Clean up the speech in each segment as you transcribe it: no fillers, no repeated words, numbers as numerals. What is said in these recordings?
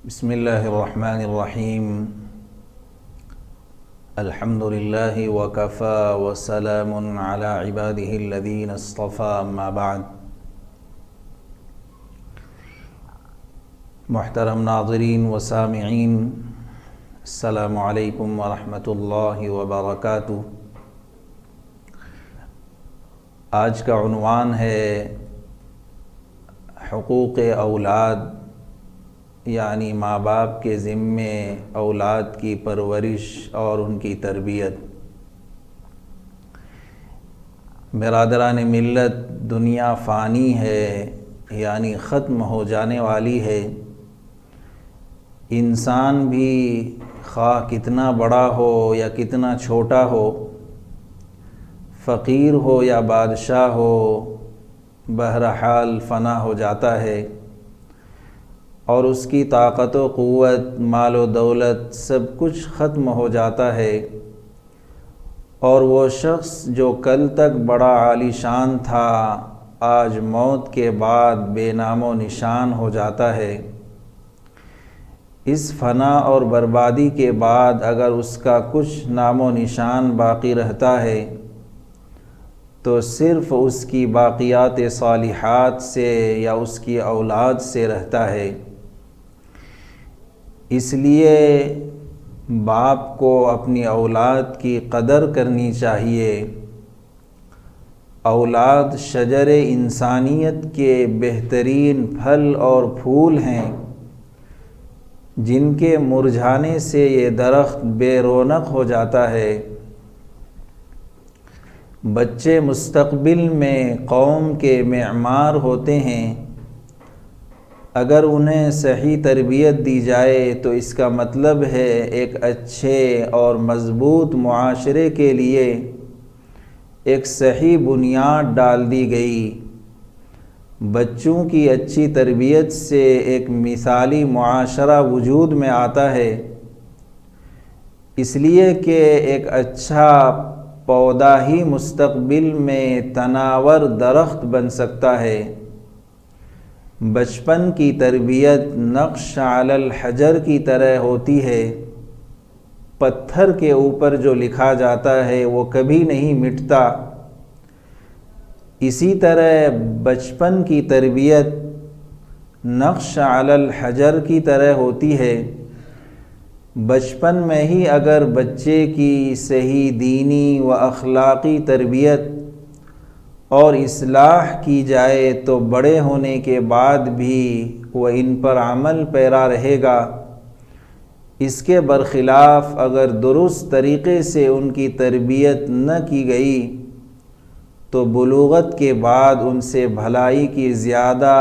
بسم اللہ الرحمن الرحیم الحمد للہ وکفی وسلام علی عبادہ الذین اصطفی اما بعد۔ محترم ناظرین و سامعین، السلام علیکم ورحمۃ اللہ وبرکاتہ۔ آج کا عنوان ہے حقوق اولاد، یعنی ماں باپ کے ذمے اولاد کی پرورش اور ان کی تربیت۔ برادران ملت، دنیا فانی ہے، یعنی ختم ہو جانے والی ہے۔ انسان بھی خواہ کتنا بڑا ہو یا کتنا چھوٹا ہو، فقیر ہو یا بادشاہ ہو، بہرحال فنا ہو جاتا ہے، اور اس کی طاقت و قوت، مال و دولت سب کچھ ختم ہو جاتا ہے، اور وہ شخص جو کل تک بڑا عالی شان تھا آج موت کے بعد بے نام و نشان ہو جاتا ہے۔ اس فنا اور بربادی کے بعد اگر اس کا کچھ نام و نشان باقی رہتا ہے تو صرف اس کی باقیات صالحات سے یا اس کی اولاد سے رہتا ہے۔ اس لیے باپ کو اپنی اولاد کی قدر کرنی چاہیے۔ اولاد شجر انسانیت کے بہترین پھل اور پھول ہیں، جن کے مرجھانے سے یہ درخت بے رونق ہو جاتا ہے۔ بچے مستقبل میں قوم کے معمار ہوتے ہیں۔ اگر انہیں صحیح تربیت دی جائے تو اس کا مطلب ہے ایک اچھے اور مضبوط معاشرے کے لیے ایک صحیح بنیاد ڈال دی گئی۔ بچوں کی اچھی تربیت سے ایک مثالی معاشرہ وجود میں آتا ہے، اس لیے کہ ایک اچھا پودا ہی مستقبل میں تناور درخت بن سکتا ہے۔ بچپن کی تربیت نقش علی الحجر کی طرح ہوتی ہے۔ پتھر کے اوپر جو لکھا جاتا ہے وہ کبھی نہیں مٹتا۔ اسی طرح بچپن کی تربیت نقش علی الحجر کی طرح ہوتی ہے۔ بچپن میں ہی اگر بچے کی صحیح دینی و اخلاقی تربیت اور اصلاح کی جائے تو بڑے ہونے کے بعد بھی وہ ان پر عمل پیرا رہے گا۔ اس کے برخلاف اگر درست طریقے سے ان کی تربیت نہ کی گئی تو بلوغت کے بعد ان سے بھلائی کی زیادہ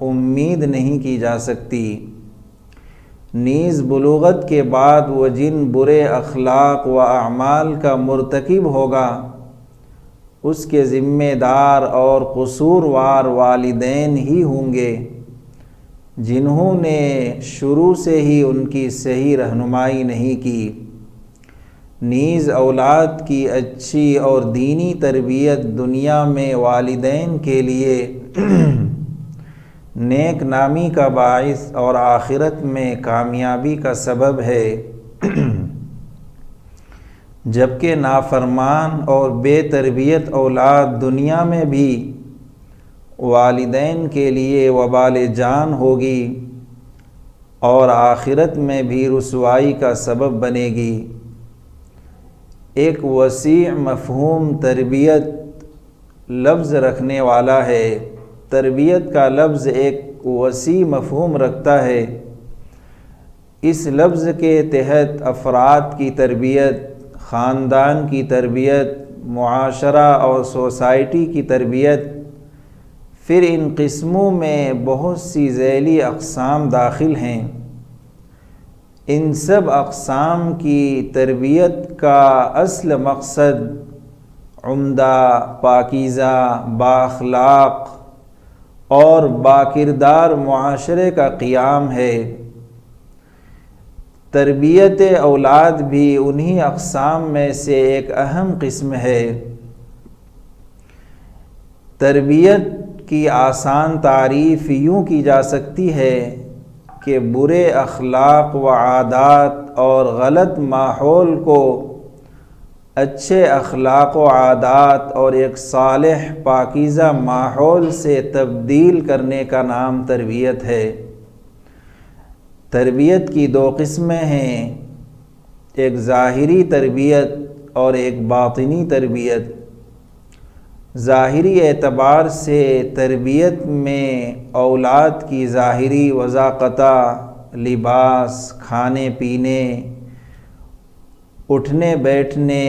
امید نہیں کی جا سکتی۔ نیز بلوغت کے بعد وہ جن برے اخلاق و اعمال کا مرتکب ہوگا اس کے ذمہ دار اور قصوروار والدین ہی ہوں گے، جنہوں نے شروع سے ہی ان کی صحیح رہنمائی نہیں کی۔ نیز اولاد کی اچھی اور دینی تربیت دنیا میں والدین کے لیے نیک نامی کا باعث اور آخرت میں کامیابی کا سبب ہے، جبکہ نافرمان اور بے تربیت اولاد دنیا میں بھی والدین کے لیے وبال جان ہوگی اور آخرت میں بھی رسوائی کا سبب بنے گی۔ ایک وسیع مفہوم تربیت لفظ رکھنے والا ہے۔ تربیت کا لفظ ایک وسیع مفہوم رکھتا ہے۔ اس لفظ کے تحت افراد کی تربیت، خاندان کی تربیت، معاشرہ اور سوسائٹی کی تربیت، پھر ان قسموں میں بہت سی ذیلی اقسام داخل ہیں۔ ان سب اقسام کی تربیت کا اصل مقصد عمدہ، پاکیزہ، بااخلاق اور باکردار معاشرے کا قیام ہے۔ تربیت اولاد بھی انہی اقسام میں سے ایک اہم قسم ہے۔ تربیت کی آسان تعریف یوں کی جا سکتی ہے کہ کہ برے اخلاق و عادات اور غلط ماحول کو اچھے اخلاق و عادات اور ایک صالح پاکیزہ ماحول سے تبدیل کرنے کا نام تربیت ہے۔ تربیت کی دو قسمیں ہیں، ایک ظاہری تربیت اور ایک باطنی تربیت۔ ظاہری اعتبار سے تربیت میں اولاد کی ظاہری وضاقتہ، لباس، کھانے پینے، اٹھنے بیٹھنے،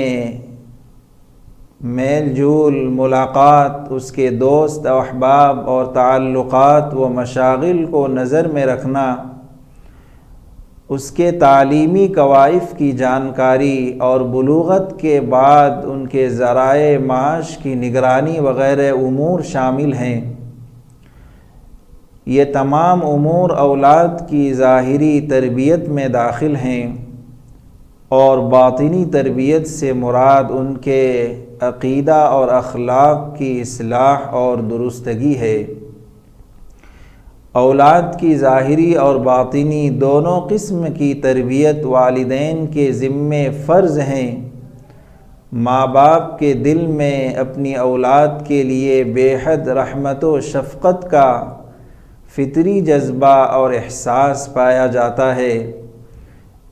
میل جول، ملاقات، اس کے دوست و احباب اور تعلقات و مشاغل کو نظر میں رکھنا، اس کے تعلیمی کوائف کی جانکاری اور بلوغت کے بعد ان کے ذرائع معاش کی نگرانی وغیرہ امور شامل ہیں۔ یہ تمام امور اولاد کی ظاہری تربیت میں داخل ہیں، اور باطنی تربیت سے مراد ان کے عقیدہ اور اخلاق کی اصلاح اور درستگی ہے۔ اولاد کی ظاہری اور باطنی دونوں قسم کی تربیت والدین کے ذمے فرض ہیں۔ ماں باپ کے دل میں اپنی اولاد کے لیے بے حد رحمت و شفقت کا فطری جذبہ اور احساس پایا جاتا ہے۔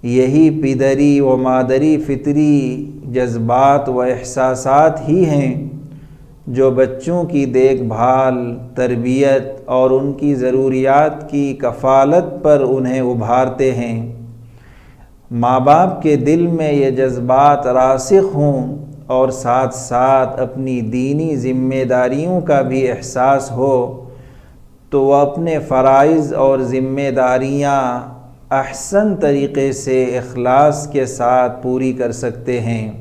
یہی پدری و مادری فطری جذبات و احساسات ہی ہیں جو بچوں کی دیکھ بھال، تربیت اور ان کی ضروریات کی کفالت پر انہیں ابھارتے ہیں۔ ماں باپ کے دل میں یہ جذبات راسخ ہوں اور ساتھ ساتھ اپنی دینی ذمہ داریوں کا بھی احساس ہو تو وہ اپنے فرائض اور ذمہ داریاں احسن طریقے سے اخلاص کے ساتھ پوری کر سکتے ہیں۔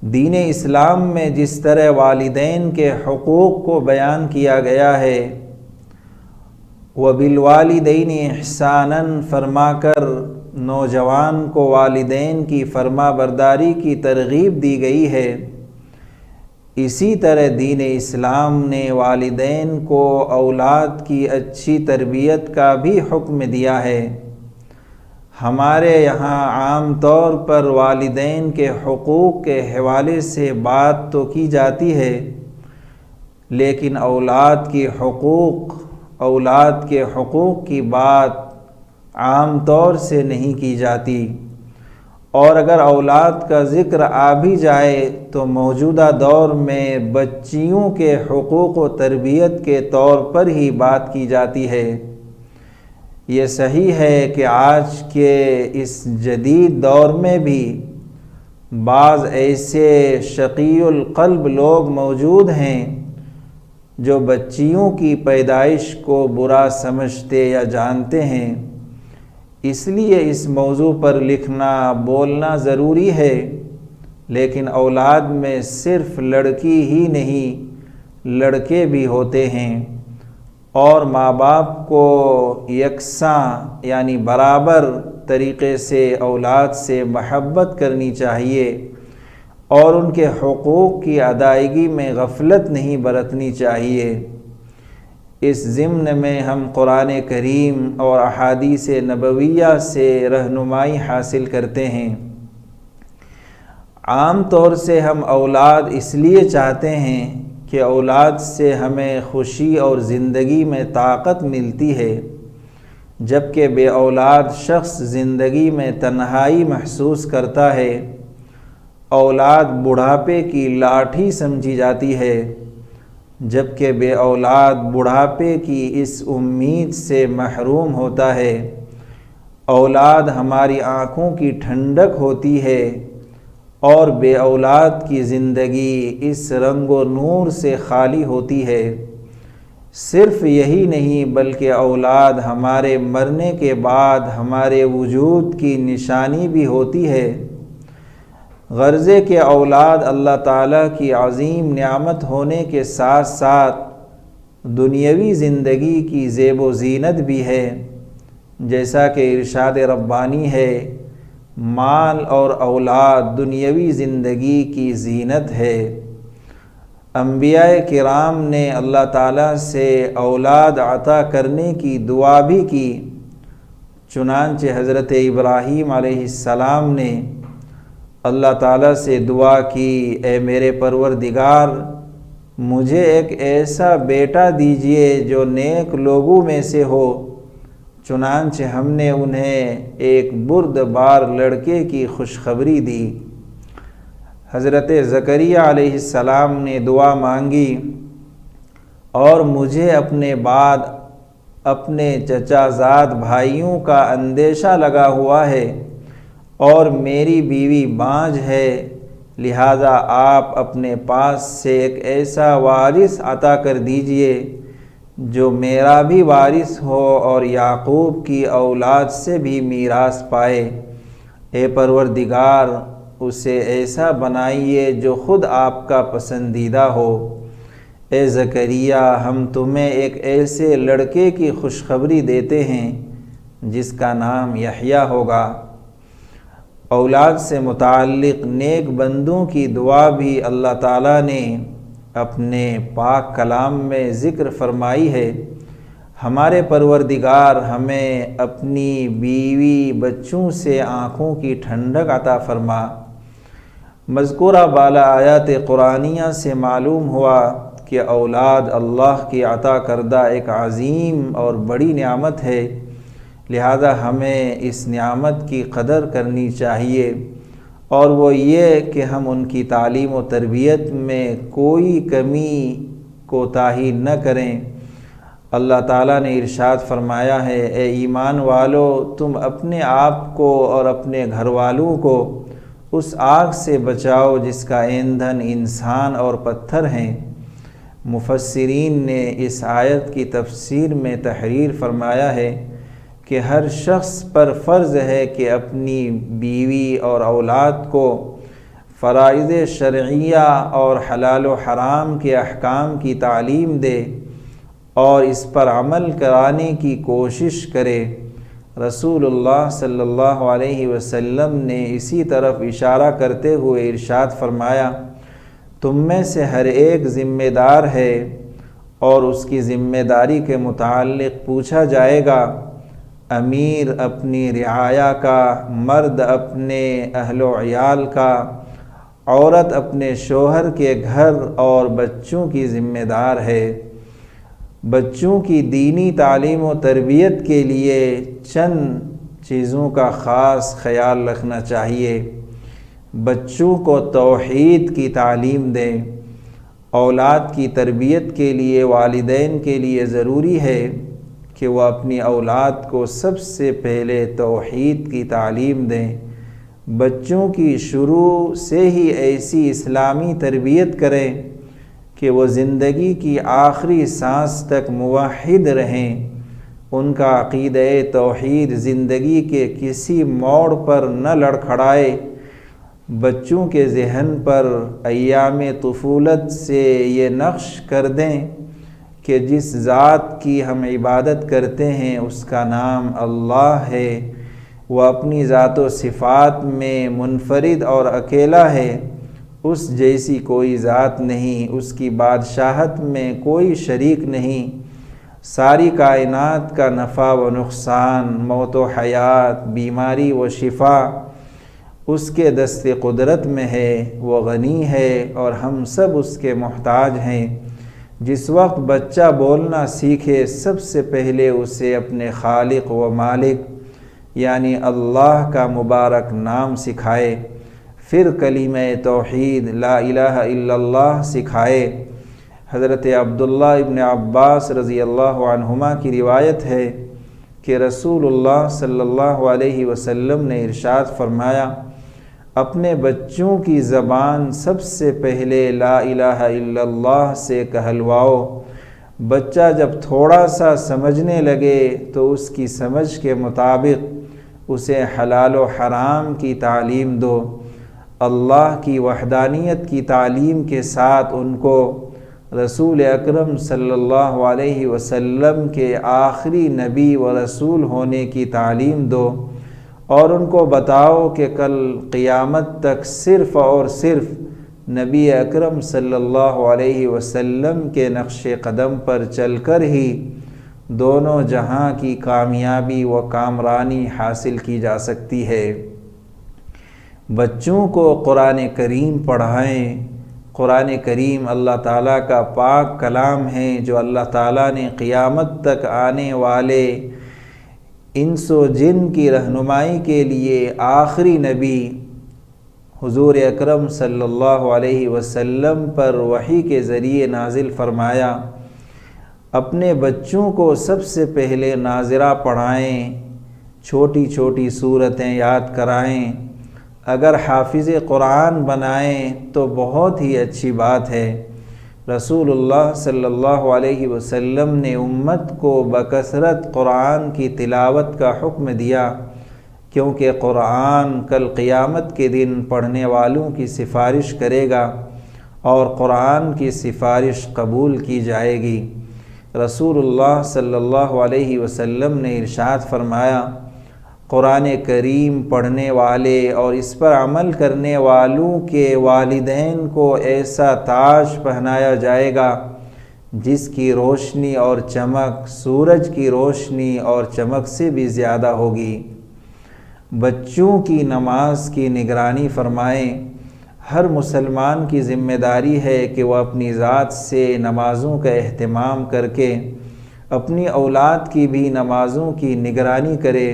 دین اسلام میں جس طرح والدین کے حقوق کو بیان کیا گیا ہے، وَبِالْوَالِدَيْنِ إِحْسَانًا فرما کر نوجوان کو والدین کی فرما برداری کی ترغیب دی گئی ہے، اسی طرح دین اسلام نے والدین کو اولاد کی اچھی تربیت کا بھی حکم دیا ہے۔ ہمارے یہاں عام طور پر والدین کے حقوق کے حوالے سے بات تو کی جاتی ہے، لیکن اولاد کے حقوق کی بات عام طور سے نہیں کی جاتی، اور اگر اولاد کا ذکر آ بھی جائے تو موجودہ دور میں بچیوں کے حقوق و تربیت کے طور پر ہی بات کی جاتی ہے۔ یہ صحیح ہے کہ آج کے اس جدید دور میں بھی بعض ایسے شقی القلب لوگ موجود ہیں جو بچیوں کی پیدائش کو برا سمجھتے یا جانتے ہیں۔ اس لیے اس موضوع پر لکھنا بولنا ضروری ہے، لیکن اولاد میں صرف لڑکی ہی نہیں لڑکے بھی ہوتے ہیں، اور ماں باپ کو یکساں یعنی برابر طریقے سے اولاد سے محبت کرنی چاہیے، اور ان کے حقوق کی ادائیگی میں غفلت نہیں برتنی چاہیے۔ اس ضمن میں ہم قرآن کریم اور احادیث نبویہ سے رہنمائی حاصل کرتے ہیں۔ عام طور سے ہم اولاد اس لیے چاہتے ہیں کہ اولاد سے ہمیں خوشی اور زندگی میں طاقت ملتی ہے، جبکہ بے اولاد شخص زندگی میں تنہائی محسوس کرتا ہے۔ اولاد بڑھاپے کی لاٹھی سمجھی جاتی ہے، جبکہ بے اولاد بڑھاپے کی اس امید سے محروم ہوتا ہے۔ اولاد ہماری آنکھوں کی ٹھنڈک ہوتی ہے، اور بے اولاد کی زندگی اس رنگ و نور سے خالی ہوتی ہے۔ صرف یہی نہیں بلکہ اولاد ہمارے مرنے کے بعد ہمارے وجود کی نشانی بھی ہوتی ہے۔ غرضے کہ اولاد اللہ تعالیٰ کی عظیم نعمت ہونے کے ساتھ ساتھ دنیاوی زندگی کی زیب و زینت بھی ہے، جیسا کہ ارشاد ربانی ہے، مال اور اولاد دنیاوی زندگی کی زینت ہے۔ انبیاء کرام نے اللہ تعالیٰ سے اولاد عطا کرنے کی دعا بھی کی، چنانچہ حضرت ابراہیم علیہ السلام نے اللہ تعالیٰ سے دعا کی، اے میرے پروردگار، مجھے ایک ایسا بیٹا دیجئے جو نیک لوگوں میں سے ہو۔ چنانچہ ہم نے انہیں ایک بردبار لڑکے کی خوشخبری دی۔ حضرت زکریا علیہ السلام نے دعا مانگی، اور مجھے اپنے بعد اپنے چچا زاد بھائیوں کا اندیشہ لگا ہوا ہے، اور میری بیوی بانجھ ہے، لہذا آپ اپنے پاس سے ایک ایسا وارث عطا کر دیجئے جو میرا بھی وارث ہو اور یعقوب کی اولاد سے بھی میراث پائے۔ اے پروردگار، اسے ایسا بنائیے جو خود آپ کا پسندیدہ ہو۔ اے زکریا، ہم تمہیں ایک ایسے لڑکے کی خوشخبری دیتے ہیں جس کا نام یحییٰ ہوگا۔ اولاد سے متعلق نیک بندوں کی دعا بھی اللہ تعالیٰ نے اپنے پاک کلام میں ذکر فرمائی ہے۔ ہمارے پروردگار ہمیں اپنی بیوی بچوں سے آنکھوں کی ٹھنڈک عطا فرما۔ مذکورہ بالا آیات قرآنیہ سے معلوم ہوا کہ اولاد اللہ کی عطا کردہ ایک عظیم اور بڑی نعمت ہے، لہذا ہمیں اس نعمت کی قدر کرنی چاہیے، اور وہ یہ کہ ہم ان کی تعلیم و تربیت میں کوئی کمی کوتاہی نہ کریں۔ اللہ تعالیٰ نے ارشاد فرمایا ہے، اے ایمان والو، تم اپنے آپ کو اور اپنے گھر والوں کو اس آگ سے بچاؤ جس کا ایندھن انسان اور پتھر ہیں۔ مفسرین نے اس آیت کی تفسیر میں تحریر فرمایا ہے کہ ہر شخص پر فرض ہے کہ اپنی بیوی اور اولاد کو فرائض شرعیہ اور حلال و حرام کے احکام کی تعلیم دے اور اس پر عمل کرانے کی کوشش کرے۔ رسول اللہ صلی اللہ علیہ وسلم نے اسی طرف اشارہ کرتے ہوئے ارشاد فرمایا، تم میں سے ہر ایک ذمہ دار ہے اور اس کی ذمہ داری کے متعلق پوچھا جائے گا۔ امیر اپنی رعایا کا، مرد اپنے اہل و عیال کا، عورت اپنے شوہر کے گھر اور بچوں کی ذمہ دار ہے۔ بچوں کی دینی تعلیم و تربیت کے لیے چند چیزوں کا خاص خیال رکھنا چاہیے۔ بچوں کو توحید کی تعلیم دیں۔ اولاد کی تربیت کے لیے والدین کے لیے ضروری ہے کہ وہ اپنی اولاد کو سب سے پہلے توحید کی تعلیم دیں۔ بچوں کی شروع سے ہی ایسی اسلامی تربیت کریں کہ وہ زندگی کی آخری سانس تک موحد رہیں۔ ان کا عقیدہ توحید زندگی کے کسی موڑ پر نہ لڑکھڑائے۔ بچوں کے ذہن پر ایام طفولت سے یہ نقش کر دیں کہ جس ذات کی ہم عبادت کرتے ہیں اس کا نام اللہ ہے، وہ اپنی ذات و صفات میں منفرد اور اکیلا ہے، اس جیسی کوئی ذات نہیں، اس کی بادشاہت میں کوئی شریک نہیں، ساری کائنات کا نفع و نقصان، موت و حیات، بیماری و شفا اس کے دست قدرت میں ہے، وہ غنی ہے اور ہم سب اس کے محتاج ہیں۔ جس وقت بچہ بولنا سیکھے سب سے پہلے اسے اپنے خالق و مالک یعنی اللہ کا مبارک نام سکھائے، پھر کلمہ توحید لا الہ الا اللہ سکھائے۔ حضرت عبداللہ ابن عباس رضی اللہ عنہما کی روایت ہے کہ رسول اللہ صلی اللہ علیہ وسلم نے ارشاد فرمایا، اپنے بچوں کی زبان سب سے پہلے لا الہ الا اللہ سے کہلواؤ۔ بچہ جب تھوڑا سا سمجھنے لگے تو اس کی سمجھ کے مطابق اسے حلال و حرام کی تعلیم دو۔ اللہ کی وحدانیت کی تعلیم کے ساتھ ان کو رسول اکرم صلی اللہ علیہ وسلم کے آخری نبی و رسول ہونے کی تعلیم دو، اور ان کو بتاؤ کہ کل قیامت تک صرف اور صرف نبی اکرم صلی اللہ علیہ وسلم کے نقش قدم پر چل کر ہی دونوں جہاں کی کامیابی و کامرانی حاصل کی جا سکتی ہے۔ بچوں کو قرآن کریم پڑھائیں۔ قرآن کریم اللہ تعالیٰ کا پاک کلام ہے جو اللہ تعالیٰ نے قیامت تک آنے والے انس و جن کی رہنمائی کے لیے آخری نبی حضور اکرم صلی اللہ علیہ وسلم پر وحی کے ذریعے نازل فرمایا۔ اپنے بچوں کو سب سے پہلے ناظرہ پڑھائیں، چھوٹی چھوٹی صورتیں یاد کرائیں۔ اگر حافظ قرآن بنائیں تو بہت ہی اچھی بات ہے۔ رسول اللہ صلی اللہ علیہ وسلم نے امت کو بکثرت قرآن کی تلاوت کا حکم دیا، کیونکہ قرآن کل قیامت کے دن پڑھنے والوں کی سفارش کرے گا اور قرآن کی سفارش قبول کی جائے گی۔ رسول اللہ صلی اللہ علیہ وسلم نے ارشاد فرمایا، قرآن کریم پڑھنے والے اور اس پر عمل کرنے والوں کے والدین کو ایسا تاج پہنایا جائے گا جس کی روشنی اور چمک سورج کی روشنی اور چمک سے بھی زیادہ ہوگی۔ بچوں کی نماز کی نگرانی فرمائیں۔ ہر مسلمان کی ذمہ داری ہے کہ وہ اپنی ذات سے نمازوں کا اہتمام کر کے اپنی اولاد کی بھی نمازوں کی نگرانی کرے۔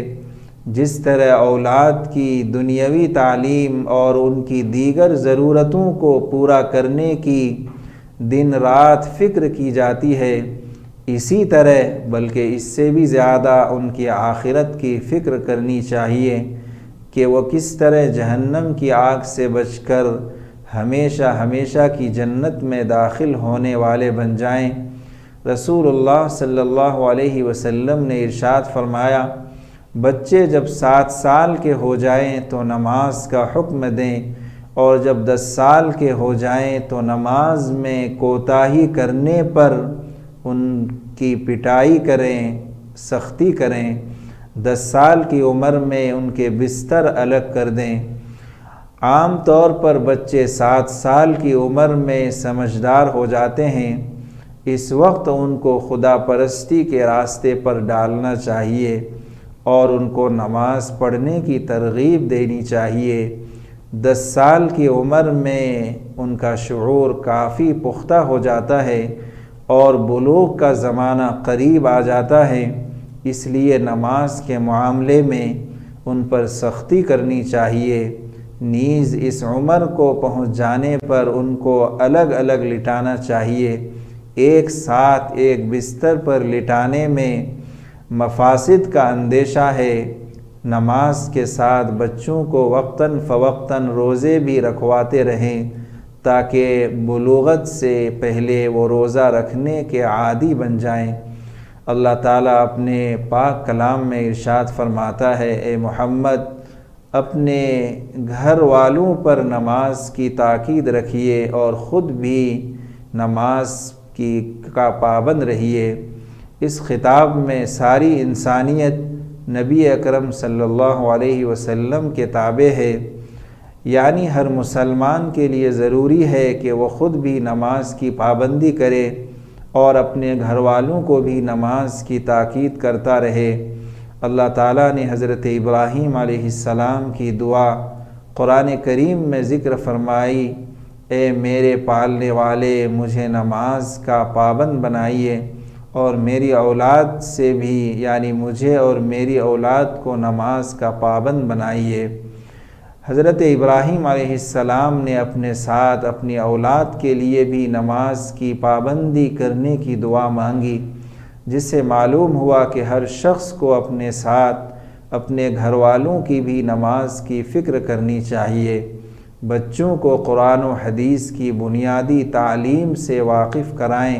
جس طرح اولاد کی دنیاوی تعلیم اور ان کی دیگر ضرورتوں کو پورا کرنے کی دن رات فکر کی جاتی ہے، اسی طرح بلکہ اس سے بھی زیادہ ان کی آخرت کی فکر کرنی چاہیے کہ وہ کس طرح جہنم کی آگ سے بچ کر ہمیشہ ہمیشہ کی جنت میں داخل ہونے والے بن جائیں۔ رسول اللہ صلی اللہ علیہ وسلم نے ارشاد فرمایا، بچے جب 7 سال کے ہو جائیں تو نماز کا حکم دیں، اور جب 10 سال کے ہو جائیں تو نماز میں کوتاہی کرنے پر ان کی پٹائی کریں، سختی کریں۔ 10 سال کی عمر میں ان کے بستر الگ کر دیں۔ عام طور پر بچے 7 سال کی عمر میں سمجھدار ہو جاتے ہیں، اس وقت ان کو خدا پرستی کے راستے پر ڈالنا چاہیے اور ان کو نماز پڑھنے کی ترغیب دینی چاہیے۔ 10 سال کی عمر میں ان کا شعور کافی پختہ ہو جاتا ہے اور بلوغ کا زمانہ قریب آ جاتا ہے، اس لیے نماز کے معاملے میں ان پر سختی کرنی چاہیے۔ نیز اس عمر کو پہنچ جانے پر ان کو الگ الگ لٹانا چاہیے۔ ایک ساتھ ایک بستر پر لٹانے میں مفاسد کا اندیشہ ہے۔ نماز کے ساتھ بچوں کو وقتاً فوقتاً روزے بھی رکھواتے رہیں تاکہ بلوغت سے پہلے وہ روزہ رکھنے کے عادی بن جائیں۔ اللہ تعالیٰ اپنے پاک کلام میں ارشاد فرماتا ہے، اے محمد اپنے گھر والوں پر نماز کی تاکید رکھیے اور خود بھی نماز کا پابند رہیے۔ اس خطاب میں ساری انسانیت نبی اکرم صلی اللہ علیہ وسلم کے تابع ہے، یعنی ہر مسلمان کے لیے ضروری ہے کہ وہ خود بھی نماز کی پابندی کرے اور اپنے گھر والوں کو بھی نماز کی تاکید کرتا رہے۔ اللہ تعالیٰ نے حضرت ابراہیم علیہ السلام کی دعا قرآن کریم میں ذکر فرمائی، اے میرے پالنے والے مجھے نماز کا پابند بنائیے اور میری اولاد سے بھی، یعنی مجھے اور میری اولاد کو نماز کا پابند بنائیے۔ حضرت ابراہیم علیہ السلام نے اپنے ساتھ اپنی اولاد کے لیے بھی نماز کی پابندی کرنے کی دعا مانگی، جس سے معلوم ہوا کہ ہر شخص کو اپنے ساتھ اپنے گھر والوں کی بھی نماز کی فکر کرنی چاہیے۔ بچوں کو قرآن و حدیث کی بنیادی تعلیم سے واقف کرائیں۔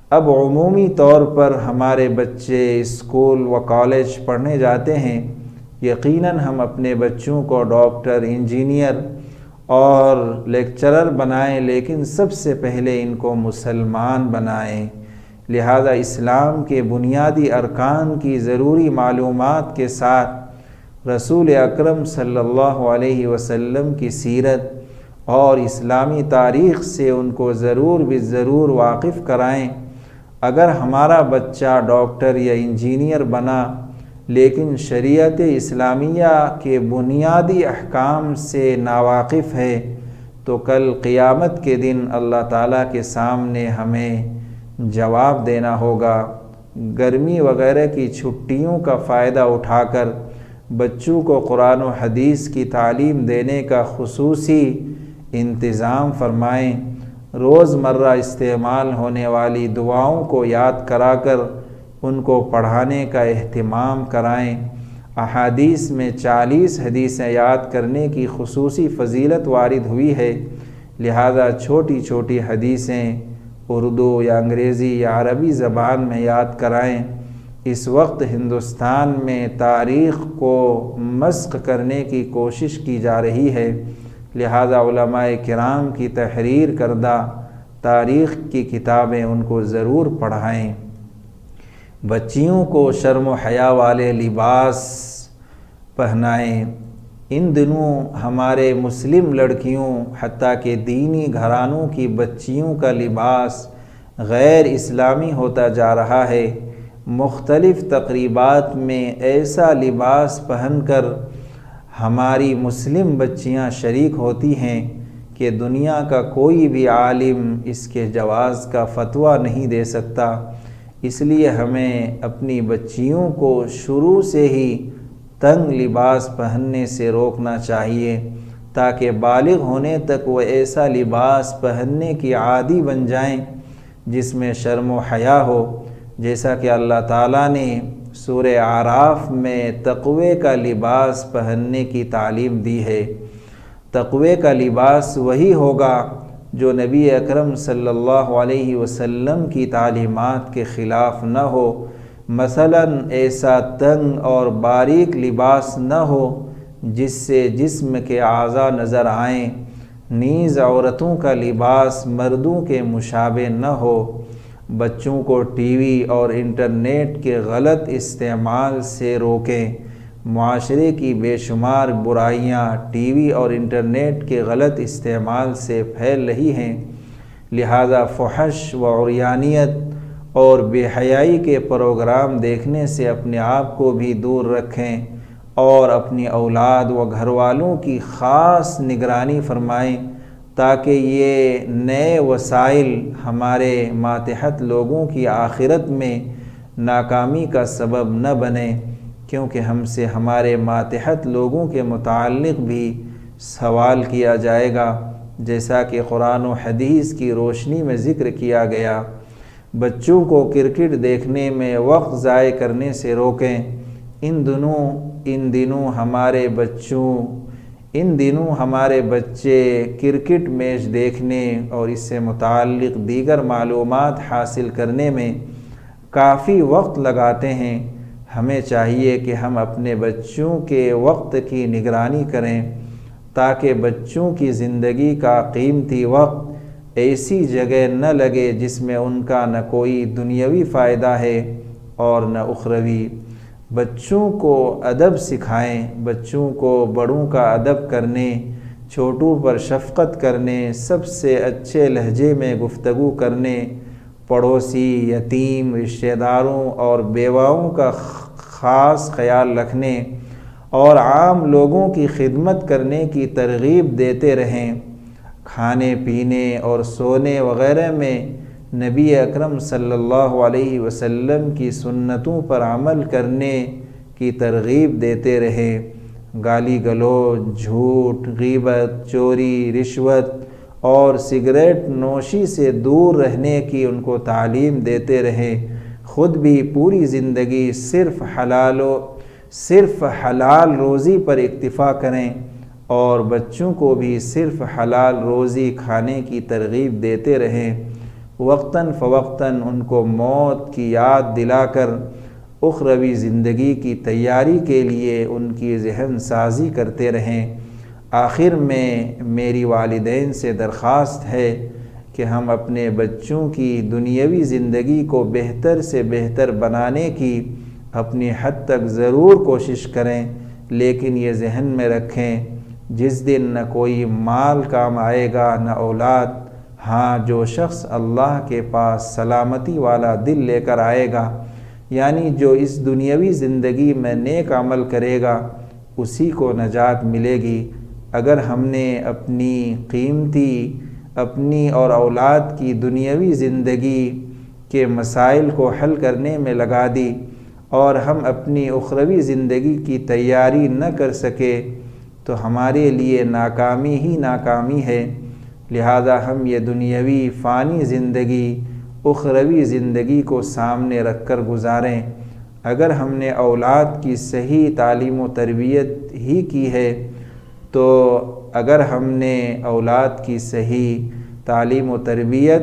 اب عمومی طور پر ہمارے بچے اسکول و کالج پڑھنے جاتے ہیں۔ یقیناً ہم اپنے بچوں کو ڈاکٹر، انجینئر اور لیکچرر بنائیں، لیکن سب سے پہلے ان کو مسلمان بنائیں۔ لہذا اسلام کے بنیادی ارکان کی ضروری معلومات کے ساتھ رسول اکرم صلی اللہ علیہ وسلم کی سیرت اور اسلامی تاریخ سے ان کو ضرور ضرور واقف کرائیں۔ اگر ہمارا بچہ ڈاکٹر یا انجینئر بنا لیکن شریعت اسلامیہ کے بنیادی احکام سے ناواقف ہے تو کل قیامت کے دن اللہ تعالیٰ کے سامنے ہمیں جواب دینا ہوگا۔ گرمی وغیرہ کی چھٹیوں کا فائدہ اٹھا کر بچوں کو قرآن و حدیث کی تعلیم دینے کا خصوصی انتظام فرمائیں۔ روز مرہ استعمال ہونے والی دعاؤں کو یاد کرا کر ان کو پڑھانے کا اہتمام کرائیں۔ احادیث میں 40 حدیثیں یاد کرنے کی خصوصی فضیلت وارد ہوئی ہے، لہذا چھوٹی چھوٹی حدیثیں اردو یا انگریزی یا عربی زبان میں یاد کرائیں۔ اس وقت ہندوستان میں تاریخ کو مسخ کرنے کی کوشش کی جا رہی ہے، لہذا علماء کرام کی تحریر کردہ تاریخ کی کتابیں ان کو ضرور پڑھائیں۔ بچیوں کو شرم و حیا والے لباس پہنائیں۔ ان دنوں ہمارے مسلم لڑکیوں حتیٰ کہ دینی گھرانوں کی بچیوں کا لباس غیر اسلامی ہوتا جا رہا ہے۔ مختلف تقریبات میں ایسا لباس پہن کر ہماری مسلم بچیاں شریک ہوتی ہیں کہ دنیا کا کوئی بھی عالم اس کے جواز کا فتویٰ نہیں دے سکتا۔ اس لیے ہمیں اپنی بچیوں کو شروع سے ہی تنگ لباس پہننے سے روکنا چاہیے تاکہ بالغ ہونے تک وہ ایسا لباس پہننے کی عادی بن جائیں جس میں شرم و حیا ہو، جیسا کہ اللہ تعالیٰ نے سورہ اعراف میں تقوی کا لباس پہننے کی تعلیم دی ہے۔ تقوی کا لباس وہی ہوگا جو نبی اکرم صلی اللہ علیہ وسلم کی تعلیمات کے خلاف نہ ہو، مثلاً ایسا تنگ اور باریک لباس نہ ہو جس سے جسم کے اعضاء نظر آئیں، نیز عورتوں کا لباس مردوں کے مشابہ نہ ہو۔ بچوں کو ٹی وی اور انٹرنیٹ کے غلط استعمال سے روکیں۔ معاشرے کی بے شمار برائیاں ٹی وی اور انٹرنیٹ کے غلط استعمال سے پھیل رہی ہیں، لہذا فحش و عریانیت اور بے حیائی کے پروگرام دیکھنے سے اپنے آپ کو بھی دور رکھیں اور اپنی اولاد و گھر والوں کی خاص نگرانی فرمائیں تاکہ یہ نئے وسائل ہمارے ماتحت لوگوں کی آخرت میں ناکامی کا سبب نہ بنے، کیونکہ ہم سے ہمارے ماتحت لوگوں کے متعلق بھی سوال کیا جائے گا، جیسا کہ قرآن و حدیث کی روشنی میں ذکر کیا گیا۔ بچوں کو کرکٹ دیکھنے میں وقت ضائع کرنے سے روکیں۔ ان دنوں ہمارے بچے کرکٹ میچ دیکھنے اور اس سے متعلق دیگر معلومات حاصل کرنے میں کافی وقت لگاتے ہیں۔ ہمیں چاہیے کہ ہم اپنے بچوں کے وقت کی نگرانی کریں تاکہ بچوں کی زندگی کا قیمتی وقت ایسی جگہ نہ لگے جس میں ان کا نہ کوئی دنیاوی فائدہ ہے اور نہ اخروی۔ بچوں کو ادب سکھائیں۔ بچوں کو بڑوں کا ادب کرنے، چھوٹوں پر شفقت کرنے، سب سے اچھے لہجے میں گفتگو کرنے، پڑوسی، یتیم، رشتہ داروں اور بیواؤں کا خاص خیال رکھنے اور عام لوگوں کی خدمت کرنے کی ترغیب دیتے رہیں۔ کھانے پینے اور سونے وغیرہ میں نبی اکرم صلی اللہ علیہ وسلم کی سنتوں پر عمل کرنے کی ترغیب دیتے رہیں۔ گالی گلوچ، جھوٹ، غیبت، چوری، رشوت اور سگریٹ نوشی سے دور رہنے کی ان کو تعلیم دیتے رہیں۔ خود بھی پوری زندگی صرف حلال روزی پر اکتفا کریں اور بچوں کو بھی صرف حلال روزی کھانے کی ترغیب دیتے رہیں۔ وقتاً فوقتاً ان کو موت کی یاد دلا کر اخروی زندگی کی تیاری کے لیے ان کی ذہن سازی کرتے رہیں۔ آخر میں میری والدین سے درخواست ہے کہ ہم اپنے بچوں کی دنیاوی زندگی کو بہتر سے بہتر بنانے کی اپنی حد تک ضرور کوشش کریں، لیکن یہ ذہن میں رکھیں جس دن نہ کوئی مال کام آئے گا نہ اولاد، ہاں جو شخص اللہ کے پاس سلامتی والا دل لے کر آئے گا، یعنی جو اس دنیاوی زندگی میں نیک عمل کرے گا اسی کو نجات ملے گی۔ اگر ہم نے اپنی قیمتی اپنی اور اولاد کی دنیاوی زندگی کے مسائل کو حل کرنے میں لگا دی اور ہم اپنی اخروی زندگی کی تیاری نہ کر سکے تو ہمارے لیے ناکامی ہی ناکامی ہے۔ لہذا ہم یہ دنیاوی فانی زندگی اخروی زندگی کو سامنے رکھ کر گزاریں۔ اگر ہم نے اولاد کی صحیح تعلیم و تربیت ہی کی ہے تو اگر ہم نے اولاد کی صحیح تعلیم و تربیت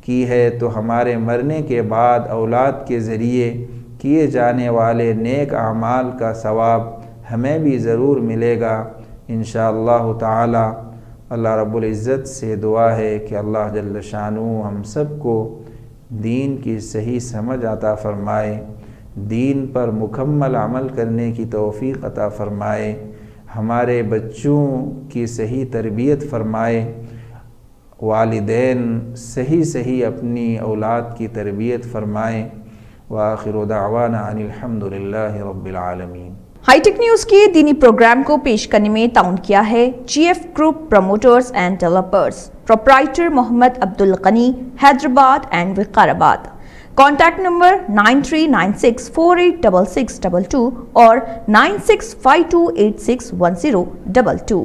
کی ہے تو ہمارے مرنے کے بعد اولاد کے ذریعے کیے جانے والے نیک اعمال کا ثواب ہمیں بھی ضرور ملے گا انشاءاللہ تعالی۔ اللہ رب العزت سے دعا ہے کہ اللہ جل شانہ ہم سب کو دین کی صحیح سمجھ عطا فرمائے، دین پر مکمل عمل کرنے کی توفیق عطا فرمائے، ہمارے بچوں کی صحیح تربیت فرمائے، والدین صحیح اپنی اولاد کی تربیت فرمائیں۔ وآخر دعوانا ان الحمدللہ رب العالمین۔ ہائی ٹیک نیوز کے دینی پروگرام کو پیش کرنے میں تعاون کیا ہے G F group promoters and developers, proprietor Muhammad Abdul Ghani, Hyderabad and Vikarabad. Contact number 9396486622 اور 9652861022۔